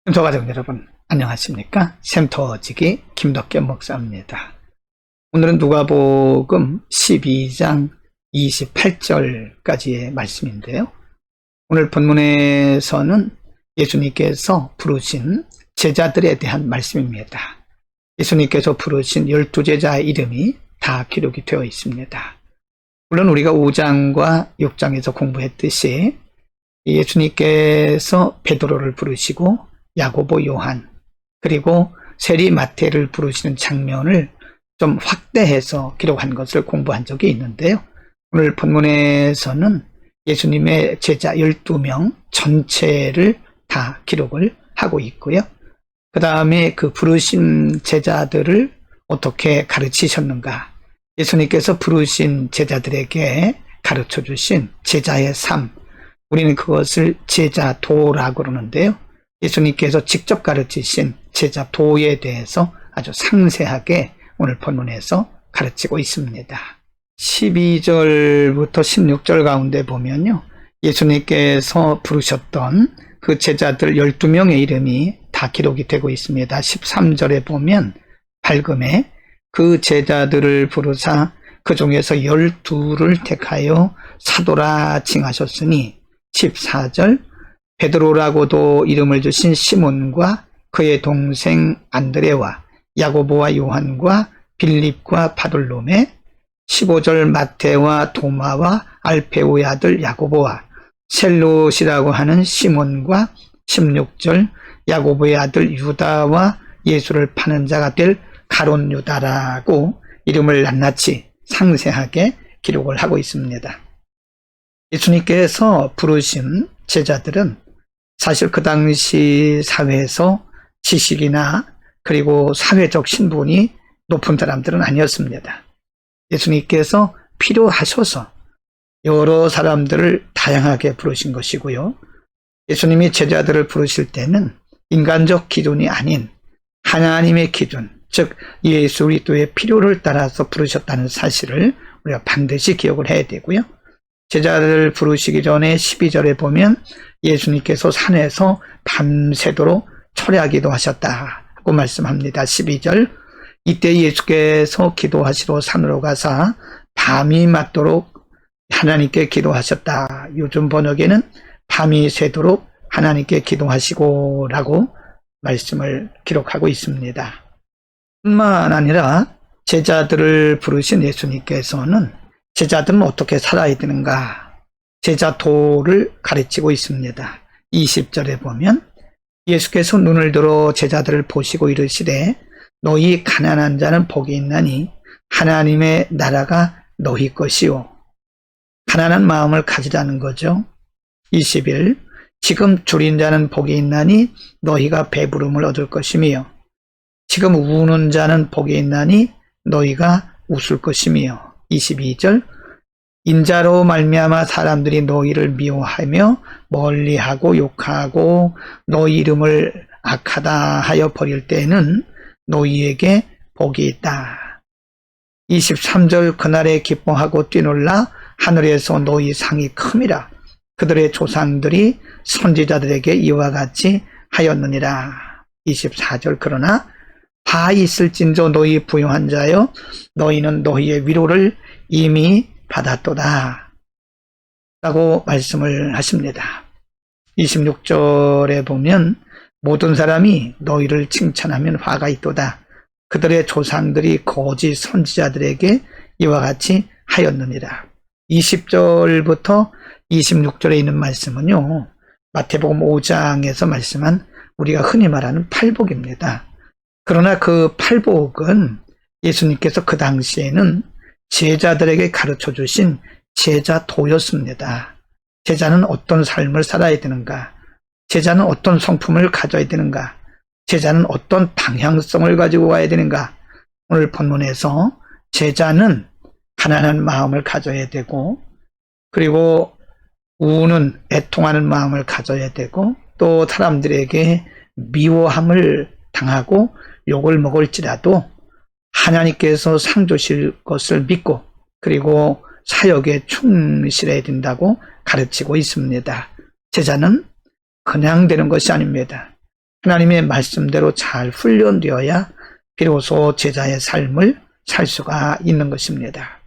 샘터 가족 여러분 안녕하십니까? 샘터지기 김덕겸 목사입니다. 오늘은 누가복음 12장 28절까지의 말씀인데요. 오늘 본문에서는 예수님께서 부르신 제자들에 대한 말씀입니다. 예수님께서 부르신 12제자의 이름이 다 기록이 되어 있습니다. 물론 우리가 5장과 6장에서 공부했듯이 예수님께서 베드로를 부르시고 야고보, 요한, 그리고 세리, 마태를 부르시는 장면을 좀 확대해서 기록한 것을 공부한 적이 있는데요. 오늘 본문에서는 예수님의 제자 12명 전체를 다 기록을 하고 있고요. 그 다음에 그 부르신 제자들을 어떻게 가르치셨는가, 예수님께서 부르신 제자들에게 가르쳐 주신 제자의 삶, 우리는 그것을 제자도라고 그러는데요. 예수님께서 직접 가르치신 제자도에 대해서 아주 상세하게 오늘 본문에서 가르치고 있습니다. 12절부터 16절 가운데 보면요, 예수님께서 부르셨던 그 제자들 12명의 이름이 다 기록이 되고 있습니다. 13절에 보면 밝음에 그 제자들을 부르사 그 중에서 12를 택하여 사도라 칭하셨으니, 14절 베드로라고도 이름을 주신 시몬과 그의 동생 안드레와 야고보와 요한과 빌립과 바돌로메, 15절 마태와 도마와 알페오의 아들 야고보와 셀롯이라고 하는 시몬과 16절 야고보의 아들 유다와 예수를 파는 자가 될 가룟 유다라고 이름을 낱낱이 상세하게 기록을 하고 있습니다. 예수님께서 부르신 제자들은 사실 그 당시 사회에서 지식이나 그리고 사회적 신분이 높은 사람들은 아니었습니다. 예수님께서 필요하셔서 여러 사람들을 다양하게 부르신 것이고요. 예수님이 제자들을 부르실 때는 인간적 기준이 아닌 하나님의 기준, 즉 예수 그리스도의 필요를 따라서 부르셨다는 사실을 우리가 반드시 기억을 해야 되고요. 제자들을 부르시기 전에 12절에 보면 예수님께서 산에서 밤새도록 철야기도 하셨다고 말씀합니다. 12절, 이때 예수께서 기도하시러 산으로 가사 밤이 맞도록 하나님께 기도하셨다. 요즘 번역에는 밤이 새도록 하나님께 기도하시고 라고 말씀을 기록하고 있습니다. 뿐만 아니라 제자들을 부르신 예수님께서는 제자들은 어떻게 살아야 되는가, 제자도를 가르치고 있습니다. 20절에 보면 예수께서 눈을 들어 제자들을 보시고 이르시되 너희 가난한 자는 복이 있나니 하나님의 나라가 너희 것이요. 가난한 마음을 가지라는 거죠. 21, 지금 줄인 자는 복이 있나니 너희가 배부름을 얻을 것이며 지금 우는 자는 복이 있나니 너희가 웃을 것이며 22절, 인자로 말미암아 사람들이 너희를 미워하며 멀리하고 욕하고 너희 이름을 악하다 하여 버릴 때에는 너희에게 복이 있다. 23절, 그날에 기뻐하고 뛰놀라 하늘에서 너희 상이 큼이라. 그들의 조상들이 선지자들에게 이와 같이 하였느니라. 24절, 그러나 다 있을진저 너희 부유한 자여 너희는 너희의 위로를 이미 받았도다 라고 말씀을 하십니다. 26절에 보면 모든 사람이 너희를 칭찬하면 화가 있도다. 그들의 조상들이 거짓 선지자들에게 이와 같이 하였느니라. 20절부터 26절에 있는 말씀은요, 마태복음 5장에서 말씀한 우리가 흔히 말하는 팔복입니다. 그러나 그 팔복은 예수님께서 그 당시에는 제자들에게 가르쳐 주신 제자도였습니다. 제자는 어떤 삶을 살아야 되는가, 제자는 어떤 성품을 가져야 되는가, 제자는 어떤 방향성을 가지고 와야 되는가. 오늘 본문에서 제자는 가난한 마음을 가져야 되고, 그리고 우는 애통하는 마음을 가져야 되고, 또 사람들에게 미워함을 당하고 욕을 먹을지라도 하나님께서 상 주실 것을 믿고 그리고 사역에 충실해야 된다고 가르치고 있습니다. 제자는 그냥 되는 것이 아닙니다. 하나님의 말씀대로 잘 훈련되어야 비로소 제자의 삶을 살 수가 있는 것입니다.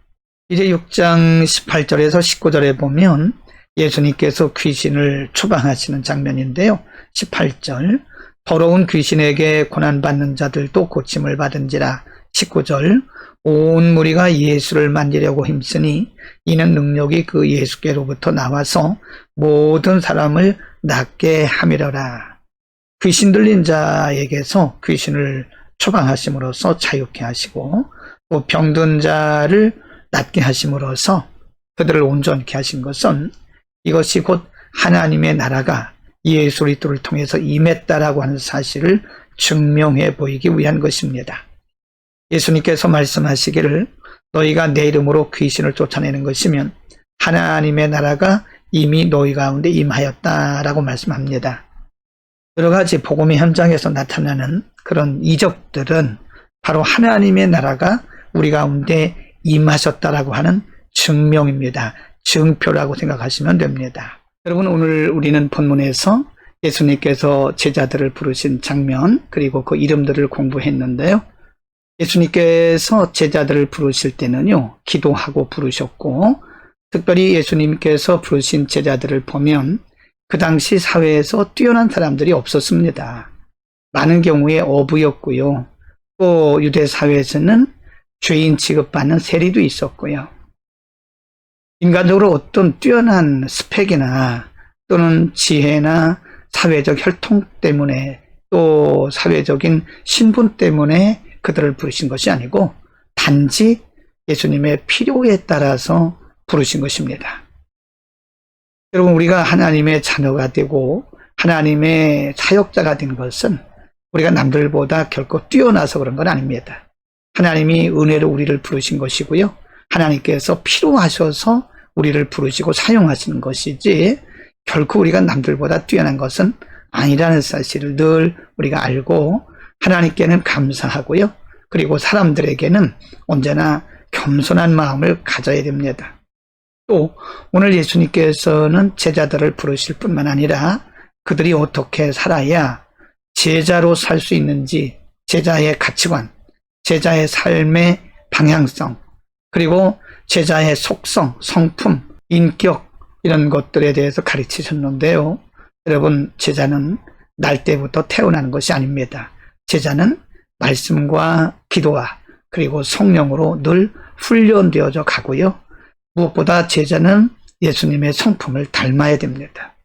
이제 6장 18절에서 19절에 보면 예수님께서 귀신을 추방하시는 장면인데요. 18절 더러운 귀신에게 고난받는 자들도 고침을 받은지라. 19절 온 무리가 예수를 만지려고 힘쓰니 이는 능력이 그 예수께로부터 나와서 모든 사람을 낫게 함이러라. 귀신 들린 자에게서 귀신을 추방하심으로써 자유케 하시고 또 병든 자를 낫게 하심으로써 그들을 온전케 하신 것은 이것이 곧 하나님의 나라가 예수 그리스도를 통해서 임했다라고 하는 사실을 증명해 보이기 위한 것입니다. 예수님께서 말씀하시기를 너희가 내 이름으로 귀신을 쫓아내는 것이면 하나님의 나라가 이미 너희 가운데 임하였다라고 말씀합니다. 여러 가지 복음의 현장에서 나타나는 그런 이적들은 바로 하나님의 나라가 우리 가운데 임하셨다라고 하는 증명입니다. 증표라고 생각하시면 됩니다. 여러분, 오늘 우리는 본문에서 예수님께서 제자들을 부르신 장면 그리고 그 이름들을 공부했는데요. 예수님께서 제자들을 부르실 때는요, 기도하고 부르셨고 특별히 예수님께서 부르신 제자들을 보면 그 당시 사회에서 뛰어난 사람들이 없었습니다. 많은 경우에 어부였고요. 또 유대 사회에서는 죄인 취급받는 세리도 있었고요. 인간적으로 어떤 뛰어난 스펙이나 또는 지혜나 사회적 혈통 때문에 또 사회적인 신분 때문에 그들을 부르신 것이 아니고 단지 예수님의 필요에 따라서 부르신 것입니다. 여러분, 우리가 하나님의 자녀가 되고 하나님의 사역자가 된 것은 우리가 남들보다 결코 뛰어나서 그런 건 아닙니다. 하나님이 은혜로 우리를 부르신 것이고요. 하나님께서 필요하셔서 우리를 부르시고 사용하시는 것이지 결코 우리가 남들보다 뛰어난 것은 아니라는 사실을 늘 우리가 알고 하나님께는 감사하고요. 그리고 사람들에게는 언제나 겸손한 마음을 가져야 됩니다. 또 오늘 예수님께서는 제자들을 부르실 뿐만 아니라 그들이 어떻게 살아야 제자로 살 수 있는지 제자의 가치관, 제자의 삶의 방향성, 그리고 제자의 속성, 성품, 인격 이런 것들에 대해서 가르치셨는데요. 여러분, 제자는 날 때부터 태어나는 것이 아닙니다. 제자는 말씀과 기도와 그리고 성령으로 늘 훈련되어져 가고요. 무엇보다 제자는 예수님의 성품을 닮아야 됩니다.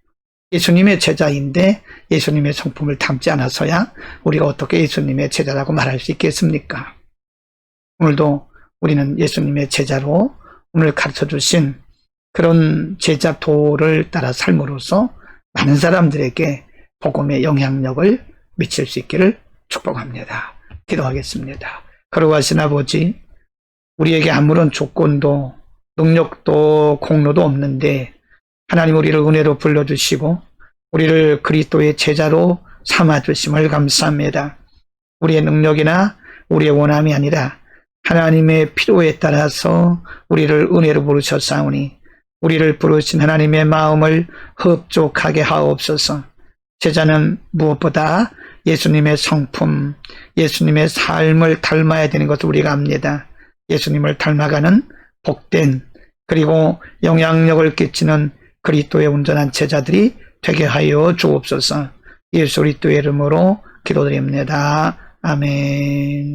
예수님의 제자인데 예수님의 성품을 닮지 않아서야 우리가 어떻게 예수님의 제자라고 말할 수 있겠습니까? 오늘도 우리는 예수님의 제자로 오늘 가르쳐 주신 그런 제자 도를 따라 삶으로써 많은 사람들에게 복음의 영향력을 미칠 수 있기를 축복합니다. 기도하겠습니다. 거룩하신 아버지, 우리에게 아무런 조건도 능력도 공로도 없는데 하나님 우리를 은혜로 불러주시고 우리를 그리스도의 제자로 삼아주심을 감사합니다. 우리의 능력이나 우리의 원함이 아니라 하나님의 필요에 따라서 우리를 은혜로 부르셨사오니 우리를 부르신 하나님의 마음을 흡족하게 하옵소서. 제자는 무엇보다 예수님의 성품, 예수님의 삶을 닮아야 되는 것을 우리가 압니다. 예수님을 닮아가는 복된 그리고 영향력을 끼치는 그리스도의 온전한 제자들이 되게 하여 주옵소서. 예수 그리스도의 이름으로 기도드립니다. 아멘.